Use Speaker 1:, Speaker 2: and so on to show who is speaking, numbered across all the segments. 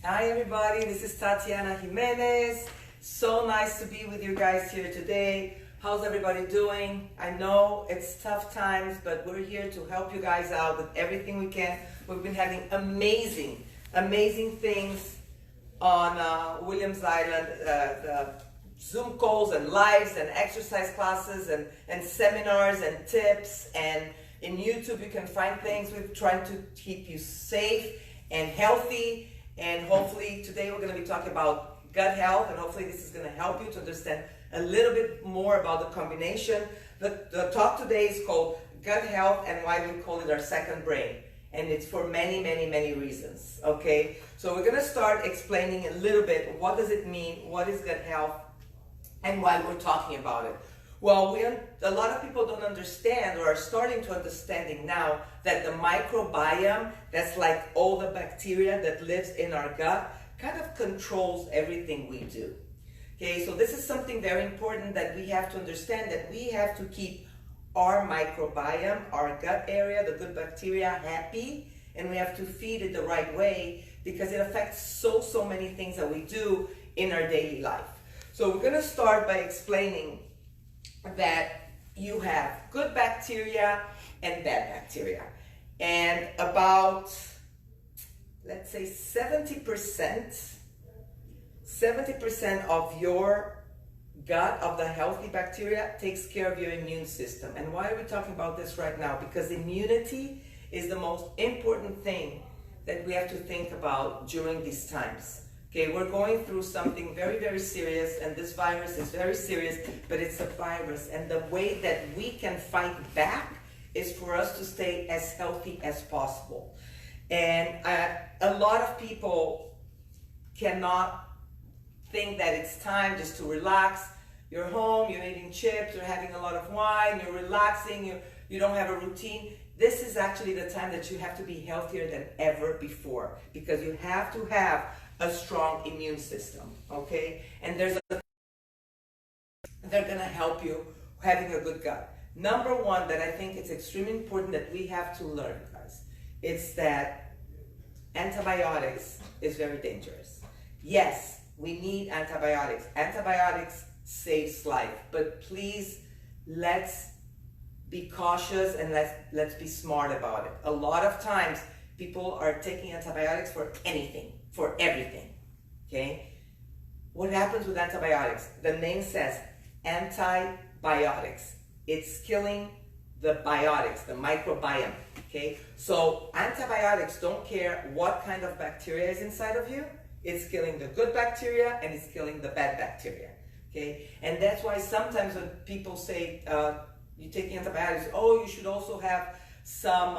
Speaker 1: Hi everybody, this is Tatiana Jimenez. So nice to be with you guys here today. How's everybody doing? I know it's tough times, but we're here to help you guys out with everything we can. We've been having amazing things on Williams Island, the Zoom calls and lives and exercise classes and seminars and tips, and in YouTube you can find things. We've tried to keep you safe and healthy, and hopefully today we're going to be talking about gut health, and hopefully this is going to help you to understand a little bit more about the combination. The talk today is called Gut Health and why we call it our second brain, and it's for many reasons. Okay, so we're going to start explaining a little bit what does it mean, what is gut health, and why we're talking about it. Well, a lot of people don't understand, or are starting to understanding now, that the microbiome, that's like all the bacteria that lives in our gut, kind of controls everything we do. Okay, so this is something very important that we have to understand, that we have to keep our microbiome, our gut area, the good bacteria, happy, and we have to feed it the right way because it affects so many things that we do in our daily life. So we're going to start by explaining that you have good bacteria and bad bacteria, and about, let's say, 70% of your gut, of the healthy bacteria, takes care of your immune system. And why are we talking about this right now? Because immunity is the most important thing that we have to think about during these times. Okay, we're going through something very serious, and this virus is very serious, but it's a virus, and the way that we can fight back is for us to stay as healthy as possible. And a lot of people cannot think that it's time just to relax. You're home, you're eating chips, you're having a lot of wine, you're relaxing, you don't have a routine. This is actually the time that you have to be healthier than ever before, because you have to have a strong immune system, okay? And they're gonna help you having a good gut. Number one that I think it's extremely important that we have to learn, guys, it's that antibiotics is very dangerous. Yes, we need antibiotics. Antibiotics saves life, but please, let's be cautious and let's be smart about it. A lot of times people are taking antibiotics for anything, for everything, okay? What happens with antibiotics? The name says antibiotics. It's killing the biotics, the microbiome, okay? So antibiotics don't care what kind of bacteria is inside of you. It's killing the good bacteria and it's killing the bad bacteria, okay? And that's why sometimes when people say, you take antibiotics, oh, you should also have some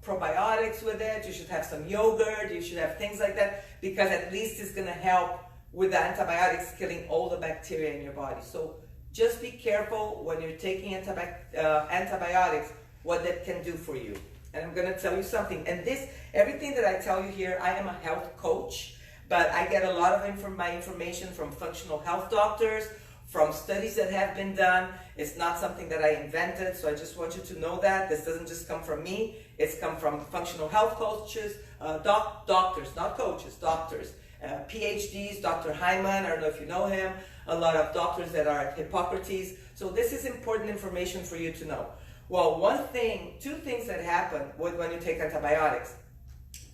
Speaker 1: probiotics with it, you should have some yogurt, you should have things like that, because at least it's going to help with the antibiotics killing all the bacteria in your body. So just be careful when you're taking antibiotics, what that can do for you. And I'm going to tell you something, and everything that I tell you here, I am a health coach, but I get a lot of my information from functional health doctors, from studies that have been done. It's not something that I invented, so I just want you to know that. This doesn't just come from me. It's come from functional health coaches, doctors, not coaches, doctors, PhDs, Dr. Hyman, I don't know if you know him, a lot of doctors that are at Hippocrates. So this is important information for you to know. Well, two things that happen when you take antibiotics.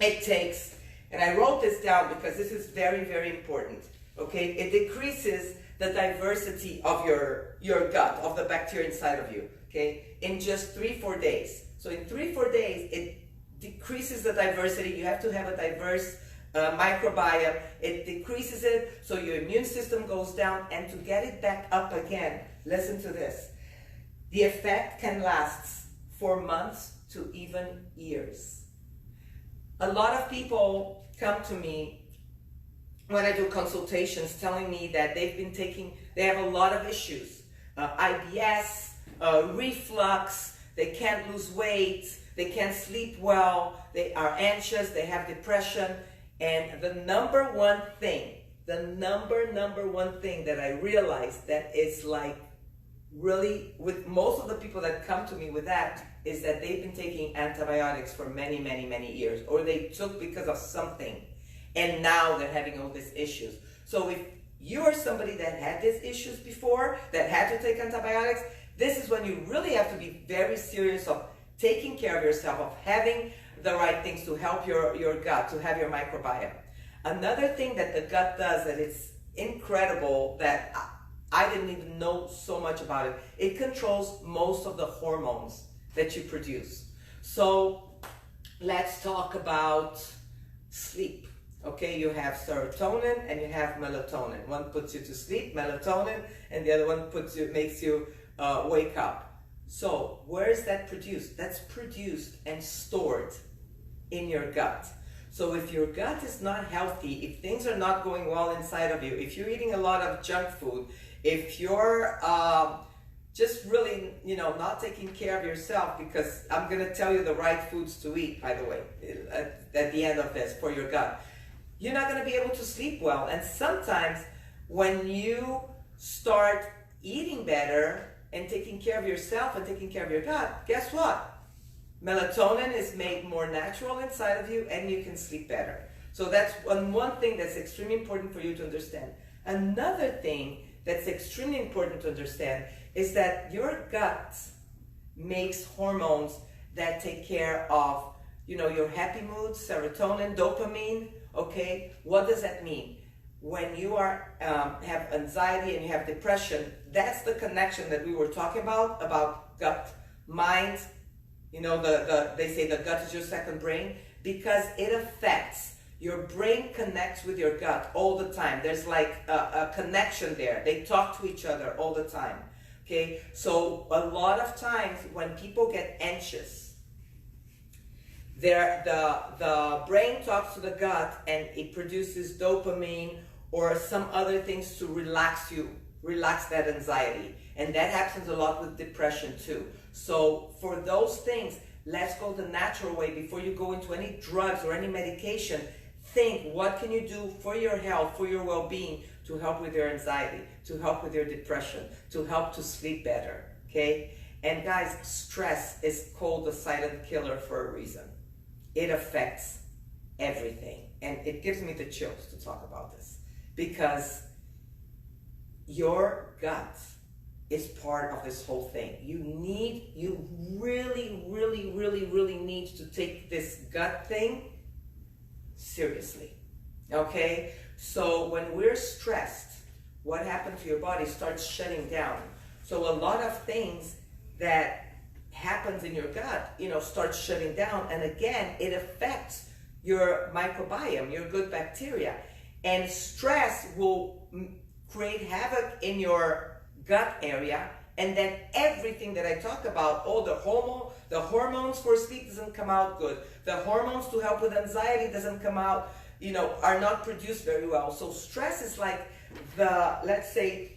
Speaker 1: It takes, and I wrote this down because this is very important, okay? It decreases the diversity of your gut, of the bacteria inside of you, okay, in just 3-4 days. So in 3-4 days, it decreases the diversity. You have to have a diverse microbiome. It decreases it, so your immune system goes down, and to get it back up again, listen to this, the effect can last for months to even years. A lot of people come to me when I do consultations telling me that they have a lot of issues, IBS, reflux, they can't lose weight, they can't sleep well, they are anxious, they have depression, and the number one thing that I realized that is like really, with most of the people that come to me with that, is that they've been taking antibiotics for many years, or they took because of something. and now they're having all these issues. So if you are somebody that had these issues before, that had to take antibiotics, this is when you really have to be very serious of taking care of yourself, of having the right things to help your gut, to have your microbiome. Another thing that the gut does that it's incredible, that I didn't even know so much about it, it controls most of the hormones that you produce. So let's talk about sleep. Okay, you have serotonin and you have melatonin. One puts you to sleep, melatonin, and the other one makes you wake up. So where is that produced? That's produced and stored in your gut. So if your gut is not healthy, if things are not going well inside of you, if you're eating a lot of junk food, if you're just really, not taking care of yourself, because I'm going to tell you the right foods to eat, by the way, at the end of this for your gut, you're not going to be able to sleep well. And sometimes when you start eating better and taking care of yourself and taking care of your gut, guess what? Melatonin is made more natural inside of you and you can sleep better. So that's one thing that's extremely important for you to understand. Another thing that's extremely important to understand is that your gut makes hormones that take care of, your happy mood, serotonin, dopamine. Okay, what does that mean? When you have anxiety and you have depression, that's the connection that we were talking about gut, mind. They say the gut is your second brain, because it affects. Your brain connects with your gut all the time. There's like a connection there. They talk to each other all the time. Okay, so a lot of times when people get anxious, the brain talks to the gut and it produces dopamine or some other things to relax that anxiety. And that happens a lot with depression too. So for those things, let's go the natural way. Before you go into any drugs or any medication, think, what can you do for your health, for your well-being, to help with your anxiety, to help with your depression, to help to sleep better, okay? And guys, stress is called the silent killer for a reason. It affects everything. And it gives me the chills to talk about this, because your gut is part of this whole thing. You really, really, really, really need to take this gut thing seriously, okay? So when we're stressed, what happens to your body starts shutting down. So a lot of things that happens in your gut, starts shutting down. And again, it affects your microbiome, your good bacteria. And stress will create havoc in your gut area. And then everything that I talk about, all the hormones for sleep doesn't come out good. The hormones to help with anxiety doesn't come out, are not produced very well. So stress is like let's say,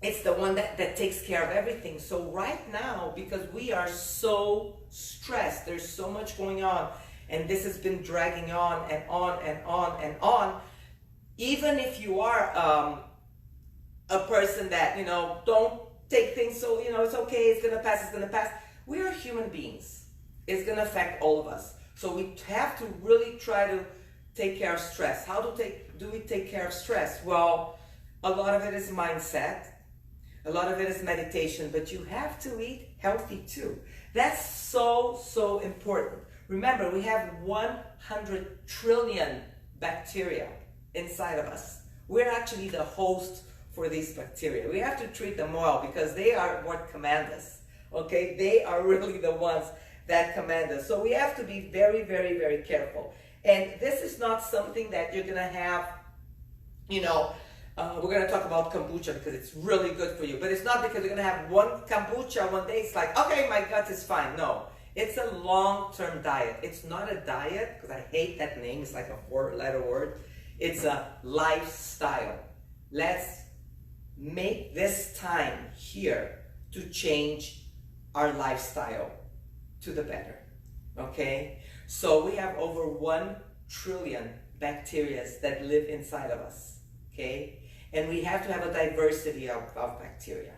Speaker 1: it's the one that takes care of everything. So right now, because we are so stressed, there's so much going on, and this has been dragging on and on and on and on. Even if you are a person that, don't take things so, it's okay, it's gonna pass. We are human beings. It's gonna affect all of us. So we have to really try to take care of stress. How do we take care of stress? Well, a lot of it is mindset. A lot of it is meditation, but you have to eat healthy too. That's so, so important. Remember, we have 100 trillion bacteria inside of us. We're actually the host for these bacteria. We have to treat them well, because they are what command us, okay? They are really the ones that command us. So we have to be very, very, very careful. And this is not something that you're gonna have, we're going to talk about kombucha because it's really good for you. But it's not because you're going to have one kombucha one day. It's like, okay, my gut is fine. No, it's a long-term diet. It's not a diet, because I hate that name. It's like a four-letter word. It's a lifestyle. Let's make this time here to change our lifestyle to the better, okay? So we have over 1 trillion bacteria that live inside of us, okay? And we have to have a diversity of bacteria,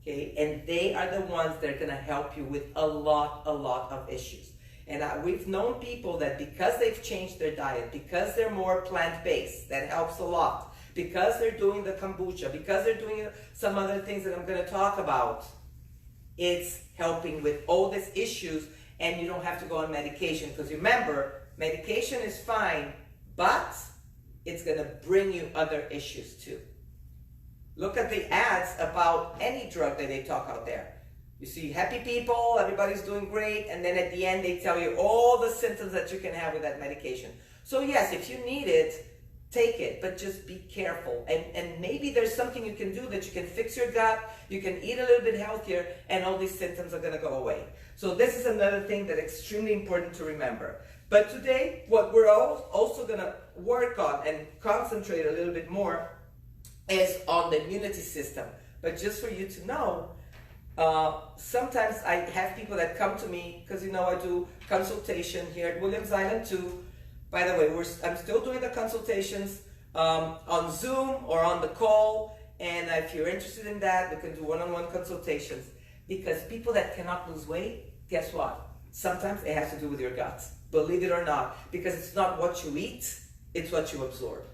Speaker 1: okay? And they are the ones that are gonna help you with a lot of issues. And we've known people that because they've changed their diet, because they're more plant-based, that helps a lot, because they're doing the kombucha, because they're doing some other things that I'm going to talk about, it's helping with all these issues, and you don't have to go on medication. Because remember, medication is fine, but it's going to bring you other issues too. Look at the ads about any drug that they talk out there. You see happy people, everybody's doing great, and then at the end they tell you all the symptoms that you can have with that medication. So yes, if you need it, take it, but just be careful. And maybe there's something you can do that you can fix your gut, you can eat a little bit healthier, and all these symptoms are going to go away. So this is another thing that's extremely important to remember. But today, what we're also going to work on and concentrate a little bit more is on the immunity system. But just for you to know, sometimes I have people that come to me, because you know I do consultation here at Williams Island too. By the way, I'm still doing the consultations on Zoom or on the call, and if you're interested in that, we can do one-on-one consultations. Because people that cannot lose weight, guess what? Sometimes it has to do with your guts, believe it or not, because it's not what you eat, it's what you absorb.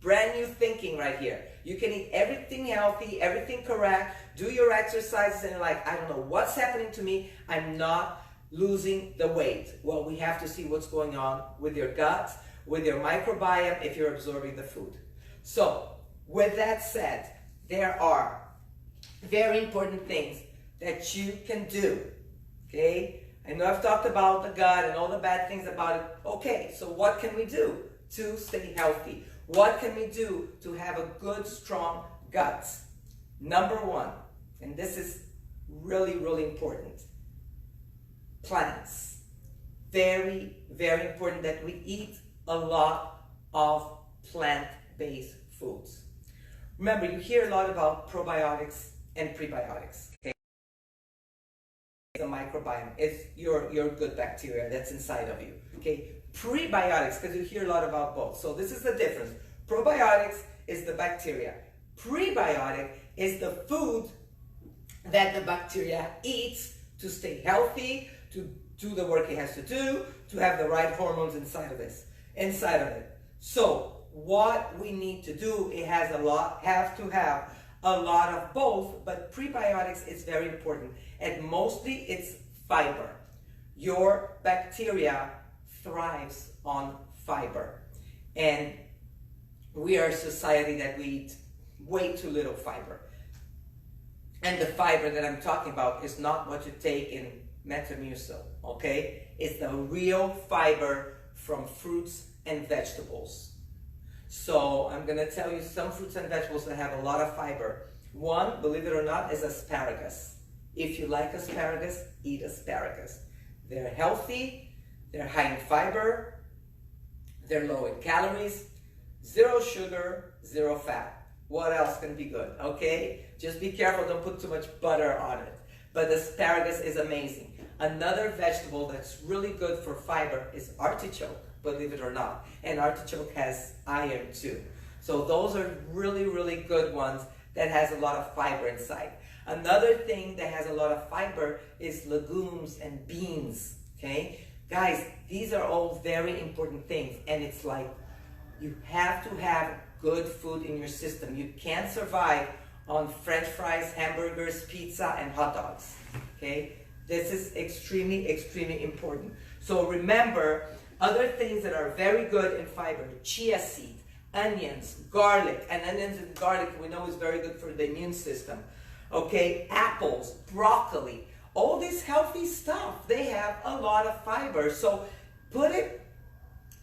Speaker 1: Brand new thinking right here. You can eat everything healthy, everything correct, do your exercises, and you're like, I don't know what's happening to me, I'm not losing the weight. Well, we have to see what's going on with your gut, with your microbiome, if you're absorbing the food. So, with that said, there are very important things that you can do, okay? I know I've talked about the gut and all the bad things about it. Okay, so what can we do to stay healthy? What can we do to have a good, strong gut? Number one, and this is really, really important, plants. Very, very important that we eat a lot of plant-based foods. Remember, you hear a lot about probiotics and prebiotics. Okay? The microbiome is your good bacteria that's inside of you. Okay? Prebiotics, because you hear a lot about both. So this is the difference. Probiotics is the bacteria. Prebiotic is the food that the bacteria eats to stay healthy, to do the work it has to do, to have the right hormones inside of it. So what we need to do, it has have to have a lot of both, but prebiotics is very important. And mostly it's fiber. Your bacteria thrives on fiber. And we are a society that we eat way too little fiber. And the fiber that I'm talking about is not what you take in Metamucil, okay? It's the real fiber from fruits and vegetables. So I'm gonna tell you some fruits and vegetables that have a lot of fiber. One, believe it or not, is asparagus. If you like asparagus, eat asparagus. They're healthy, they're high in fiber, they're low in calories, 0 sugar, 0 fat. What else can be good, okay? Just be careful, don't put too much butter on it. But asparagus is amazing. Another vegetable that's really good for fiber is artichoke, believe it or not. And artichoke has iron too. So those are really, really good ones that has a lot of fiber inside. Another thing that has a lot of fiber is legumes and beans, okay? Guys, these are all very important things, and it's like you have to have good food in your system. You can't survive on French fries, hamburgers, pizza, and hot dogs, okay? This is extremely, extremely important. So remember, other things that are very good in fiber, chia seed, onions, garlic, and onions and garlic we know is very good for the immune system. Okay, apples, broccoli, all this healthy stuff, they have a lot of fiber. So put it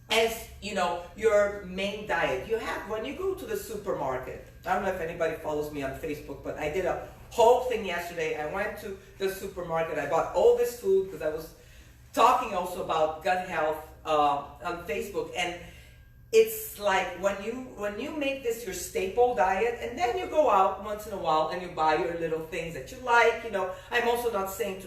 Speaker 1: as, you know, your main diet. You have, when you go to the supermarket, I don't know if anybody follows me on Facebook, but I did a whole thing yesterday. I went to the supermarket, I bought all this food because I was talking also about gut health on Facebook, and it's like when you make this your staple diet, and then you go out once in a while and you buy your little things that you like, you know. I'm also not saying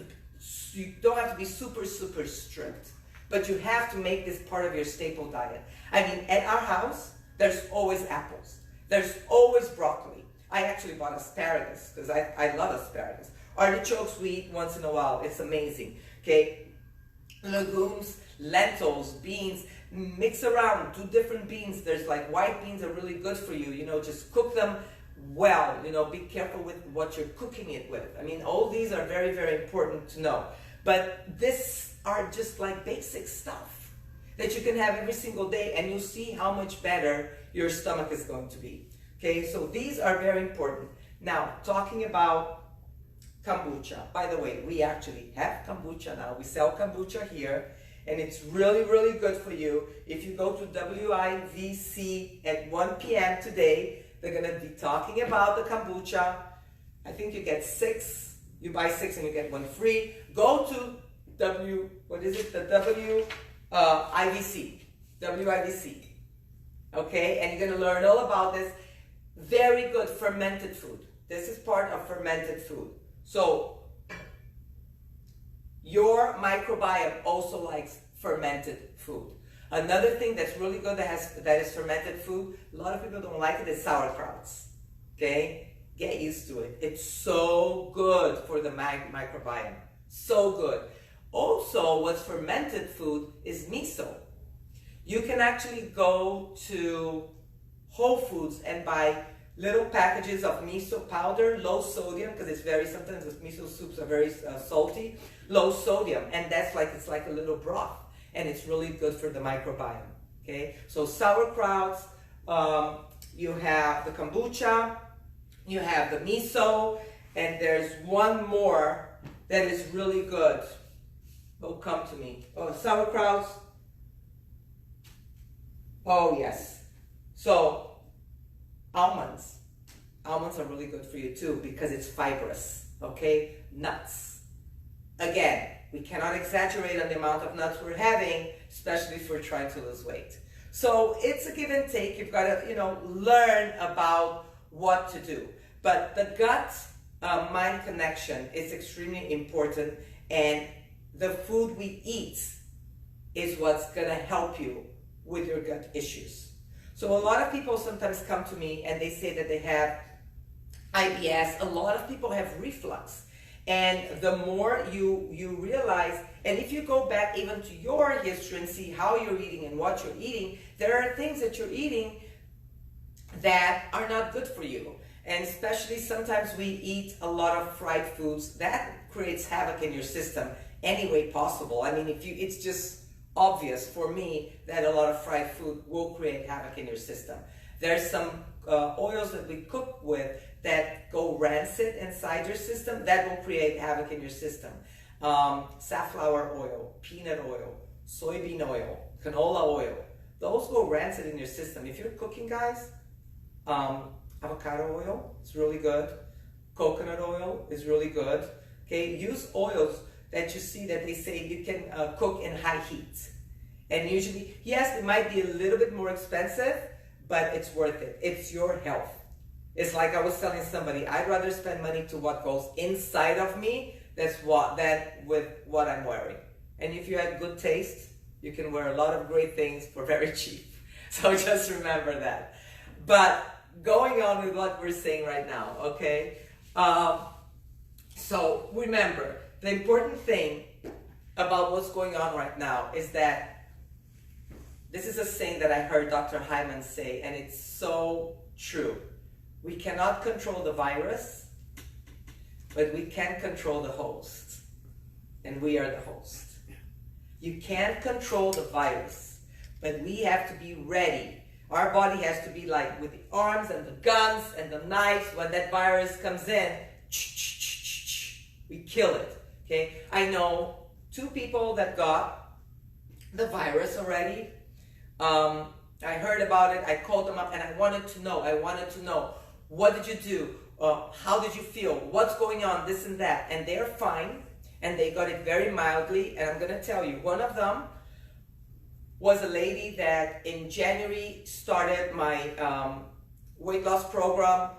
Speaker 1: you don't have to be super, super strict, but you have to make this part of your staple diet. I mean, at our house, there's always apples. There's always broccoli. I actually bought asparagus because I love asparagus. Artichokes we eat once in a while. It's amazing. Okay, legumes, lentils, beans, mix around, do different beans. There's like white beans are really good for you, you know, just cook them well, you know, be careful with what you're cooking it with. I mean, all these are very, very important to know. But this are just like basic stuff that you can have every single day, and you'll see how much better your stomach is going to be. Okay, so these are very important. Now, talking about kombucha. By the way, we actually have kombucha now. We sell kombucha here, and it's really, really good for you. If you go to WIVC at 1 p.m. today, they're going to be talking about the kombucha. I think you get 6. You buy 6 and you get 1 free. Go to WIVC. Okay, and you're going to learn all about this. Very good fermented food. This is part of fermented food. So your microbiome also likes fermented food. Another thing that's really good that is fermented food, a lot of people don't like it, is sauerkrauts. Okay? Get used to it. It's so good for the microbiome. So good. Also, what's fermented food is miso. You can actually go to Whole Foods and buy little packages of miso powder, low sodium, because sometimes the miso soups are very salty, low sodium, and it's like a little broth, and it's really good for the microbiome. Okay, so sauerkrauts, you have the kombucha, you have the miso, and there's one more that is really good. Oh, come to me. Oh, sauerkrauts. Oh, yes. So, almonds. Almonds are really good for you too because it's fibrous, okay? Nuts. Again, we cannot exaggerate on the amount of nuts we're having, especially if we're trying to lose weight. So it's a give and take. You've got to, learn about what to do. But the gut-mind connection is extremely important, and the food we eat is what's going to help you with your gut issues. So a lot of people sometimes come to me and they say that they have IBS. A lot of people have reflux. And the more you realize, and if you go back even to your history and see how you're eating and what you're eating, there are things that you're eating that are not good for you. And especially sometimes we eat a lot of fried foods. That creates havoc in your system any way possible. I mean, it's just obvious for me that a lot of fried food will create havoc in your system. There's some oils that we cook with that go rancid inside your system that will create havoc in your system. Safflower oil, peanut oil, soybean oil, canola oil, those go rancid in your system. If you're cooking, guys, avocado oil is really good. Coconut oil is really good. Okay, use oils that you see that they say you can cook in high heat. And usually, yes, it might be a little bit more expensive, but it's worth it. It's your health. It's like I was telling somebody, I'd rather spend money to what goes inside of me than with what I'm wearing. And if you have good taste, you can wear a lot of great things for very cheap. So just remember that. But going on with what we're saying right now, okay? So remember, the important thing about what's going on right now is that this is a saying that I heard Dr. Hyman say, and it's so true. We cannot control the virus, but we can control the host. And we are the host. You can't control the virus, but we have to be ready. Our body has to be like with the arms and the guns and the knives. When that virus comes in, we kill it. Okay, I know 2 people that got the virus already. I heard about it. I called them up and I wanted to know, what did you do? How did you feel? What's going on? This and that. And they're fine. And they got it very mildly. And I'm going to tell you, one of them was a lady that in January started my weight loss program.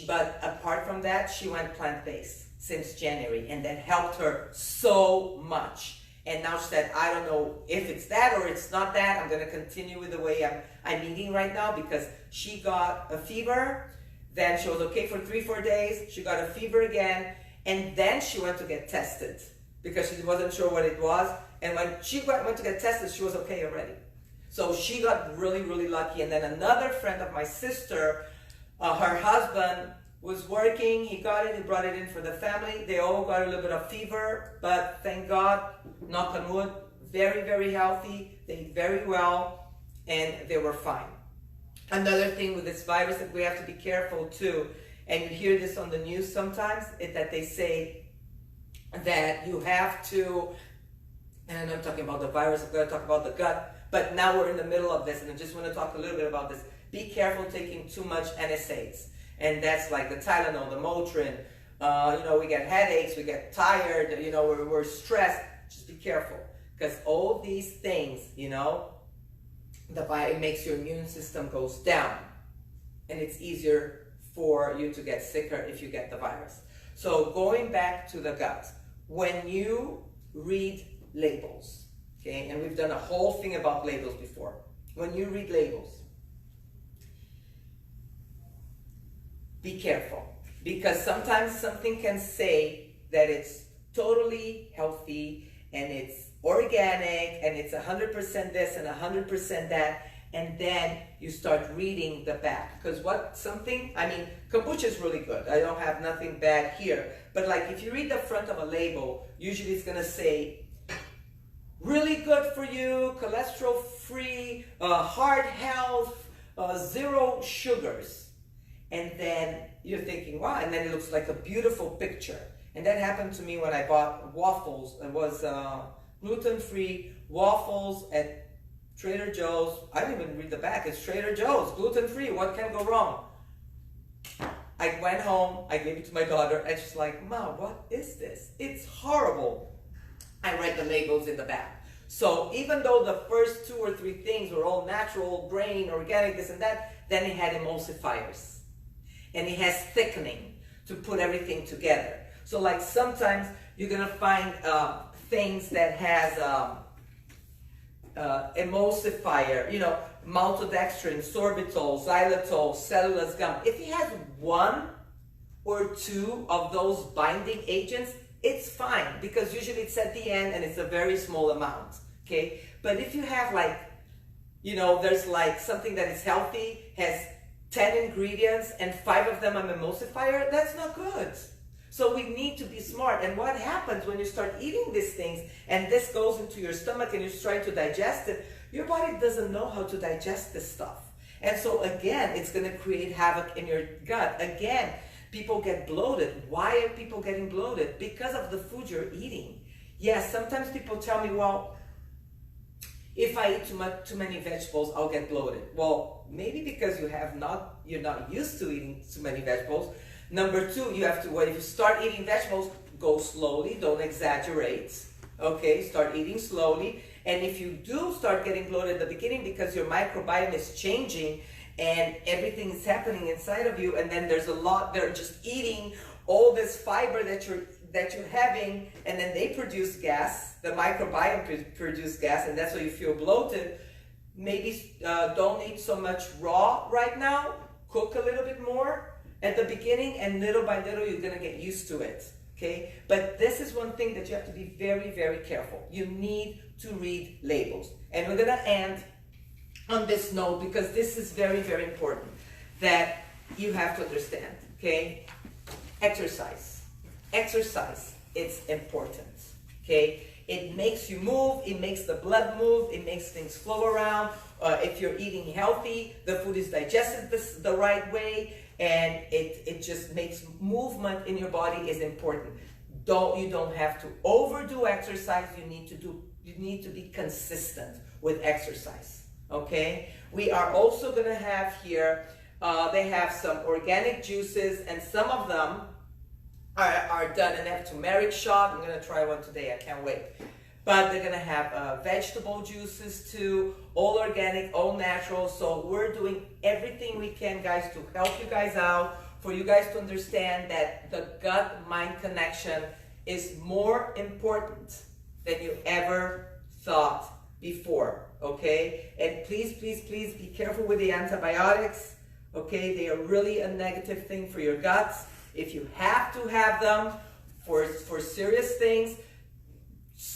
Speaker 1: But apart from that, she went plant-based since January, and that helped her so much. And now she said, I don't know if it's that or it's not that. I'm going to continue with the way I'm eating right now, because she got a fever. Then she was okay for 3-4 days. She got a fever again, and then she went to get tested. because she wasn't sure what it was. And when she went to get tested, she was okay already. So she got really, really lucky. And then another friend of my sister, her husband was working, he got it, he brought it in for the family. They all got a little bit of fever, but thank God, knock on wood, very, very healthy. They ate very well, and they were fine. Another thing with this virus that we have to be careful too, and you hear this on the news sometimes, is that they say that you have to, and I'm talking about the virus, I'm going to talk about the gut, but now we're in the middle of this, and I just want to talk a little bit about this. Be careful taking too much NSAIDs, and that's like the Tylenol, the Motrin. We get headaches, we get tired, we're stressed. Just be careful, because all these things, it makes your immune system goes down, and it's easier for you to get sicker if you get the virus. So going back to the gut, when you read labels, okay, and we've done a whole thing about labels before. When you read labels, be careful, because sometimes something can say that it's totally healthy and it's organic and it's 100% this and 100% that, and then you start reading the back. Because kombucha is really good. I don't have nothing bad here. But like if you read the front of a label, usually it's going to say, really good for you, cholesterol free, heart health, 0 sugars. And then you're thinking, wow, and then it looks like a beautiful picture. And that happened to me when I bought waffles. It was gluten-free waffles at Trader Joe's. I didn't even read the back. It's Trader Joe's, gluten-free. What can go wrong? I went home, I gave it to my daughter, and she's like, Mom, what is this? It's horrible. I read the labels in the back. So even though the first 2 or 3 things were all natural, grain, organic, this and that, then it had emulsifiers. And it has thickening to put everything together. So like sometimes you're gonna find things that has emulsifier, maltodextrin, sorbitol, xylitol, cellulose gum. If it has 1 or 2 of those binding agents, it's fine, because usually it's at the end and it's a very small amount, okay? But if you have there's like something that is healthy, has 10 ingredients and 5 of them are emulsifier, that's not good. So we need to be smart. And what happens when you start eating these things and this goes into your stomach and you're trying to digest it, your body doesn't know how to digest this stuff. And so again, it's going to create havoc in your gut. Again, people get bloated. Why are people getting bloated? Because of the food you're eating. Yes, sometimes people tell me, well, if I eat too many vegetables, I'll get bloated. Well, maybe because you're not used to eating too many vegetables. Number 2, if you start eating vegetables, go slowly, don't exaggerate. Okay, start eating slowly. And if you do start getting bloated at the beginning because your microbiome is changing and everything is happening inside of you, and then they're just eating all this fiber that you're having, and then they produce gas, the microbiome produce gas, and that's why you feel bloated. Maybe don't eat so much raw right now, cook a little bit more at the beginning, and little by little you're gonna get used to it, okay? But this is one thing that you have to be very, very careful. You need to read labels. And we're gonna end on this note, because this is very, very important, that you have to understand, okay? Exercise, it's important, okay? It makes you move, it makes the blood move, it makes things flow around. If you're eating healthy, the food is digested the right way, and it just makes movement in your body is important. You don't have to overdo exercise. You need to be consistent with exercise, okay? We are also going to have here, they have some organic juices, and some of them are done, and they have turmeric shot. I'm going to try one today. I can't wait. But they're going to have vegetable juices too, all organic, all natural. So we're doing everything we can, guys, to help you guys out, for you guys to understand that the gut-mind connection is more important than you ever thought before, okay? And please, please, please be careful with the antibiotics, okay? They are really a negative thing for your guts. If you have to have them for serious things,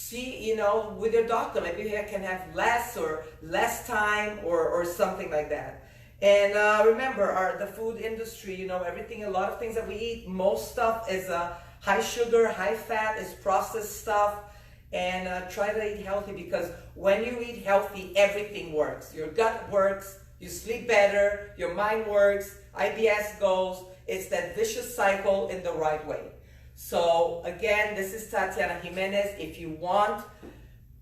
Speaker 1: see, you know, with your doctor. Maybe you can have less time or something like that. And remember, the food industry, you know, everything, a lot of things that we eat, most stuff is high sugar, high fat, is processed stuff. And try to eat healthy, because when you eat healthy, everything works. Your gut works, you sleep better, your mind works, IBS goes. It's that vicious cycle in the right way. So again, this is Tatiana Jimenez. If you want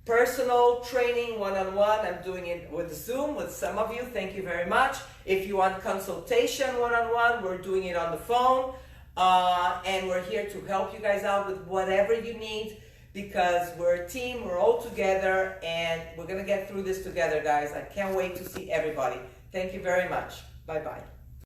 Speaker 1: personal training one-on-one, I'm doing it with Zoom with some of you. Thank you very much. If you want consultation one-on-one, we're doing it on the phone. And we're here to help you guys out with whatever you need, because we're a team, we're all together, and we're gonna get through this together, guys. I can't wait to see everybody. Thank you very much. Bye-bye.